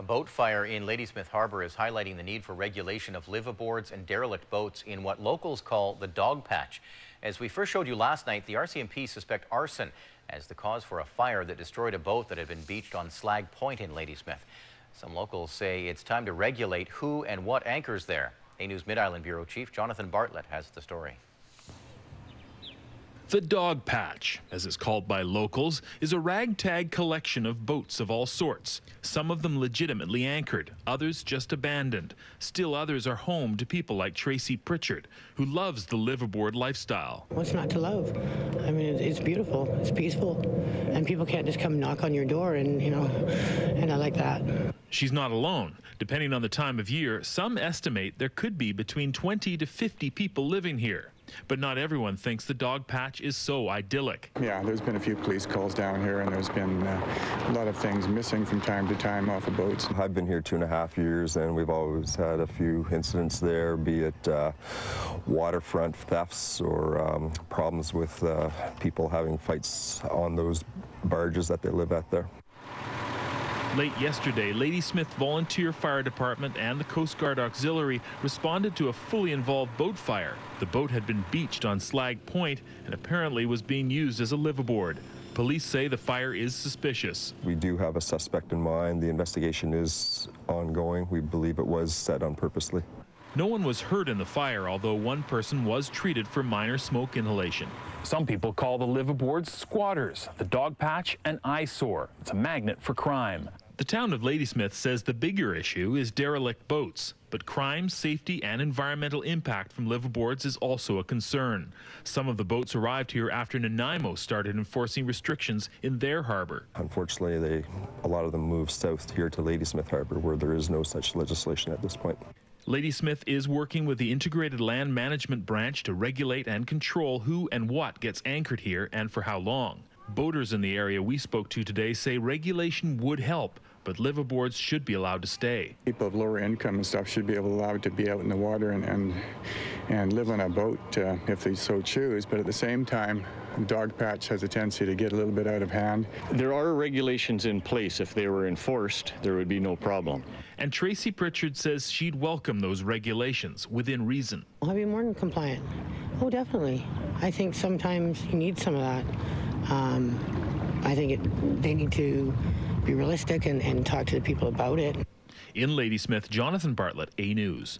boat fire in Ladysmith Harbour is highlighting the need for regulation of live-aboards and derelict boats in what locals call the Dogpatch. As we first showed you last night, the RCMP suspect arson as the cause for a fire that destroyed a boat that had been beached on Slag Point in Ladysmith. Some locals say it's time to regulate who and what anchors there. A News Mid-Island Bureau Chief Jonathan Bartlett has the story. The Dogpatch, as it's called by locals, is a ragtag collection of boats of all sorts. Some of them legitimately anchored, others just abandoned. Still others are home to people like Tracy Pritchard, who loves the live-aboard lifestyle. What's not to love? I mean, it's beautiful, it's peaceful, and people can't just come knock on your door and, and I like that. She's not alone. Depending on the time of year, some estimate there could be between 20 to 50 people living here. But not everyone thinks the Dogpatch is so idyllic. Yeah, there's been a few police calls down here, and there's been a lot of things missing from time to time off of boats. I've been here 2.5 years, and we've always had a few incidents there, be it waterfront thefts or problems with people having fights on those barges that they live at there. Late yesterday, Ladysmith Volunteer Fire Department and the Coast Guard Auxiliary responded to a fully involved boat fire. The boat had been beached on Slag Point and apparently was being used as a live-aboard. Police say the fire is suspicious. We do have a suspect in mind. The investigation is ongoing. We believe it was set on purposely. No one was hurt in the fire, although one person was treated for minor smoke inhalation. Some people call the live-aboards squatters, the Dogpatch an eyesore. It's a magnet for crime. The town of Ladysmith says the bigger issue is derelict boats, but crime, safety, and environmental impact from live-aboards is also a concern. Some of the boats arrived here after Nanaimo started enforcing restrictions in their harbor. Unfortunately, a lot of them moved south here to Ladysmith Harbour, where there is no such legislation at this point. Ladysmith is working with the Integrated Land Management Branch to regulate and control who and what gets anchored here and for how long. Boaters in the area we spoke to today say regulation would help, but live-aboards should be allowed to stay. People of lower income and stuff should be allowed to be out in the water and live on a boat if they so choose, but at the same time, Dogpatch has a tendency to get a little bit out of hand. There are regulations in place. If they were enforced, there would be no problem. And Tracy Pritchard says she'd welcome those regulations within reason. I'll be more than compliant. Oh, definitely. I think sometimes you need some of that. I think they need to be realistic and talk to the people about it. In Ladysmith, Jonathan Bartlett, A News.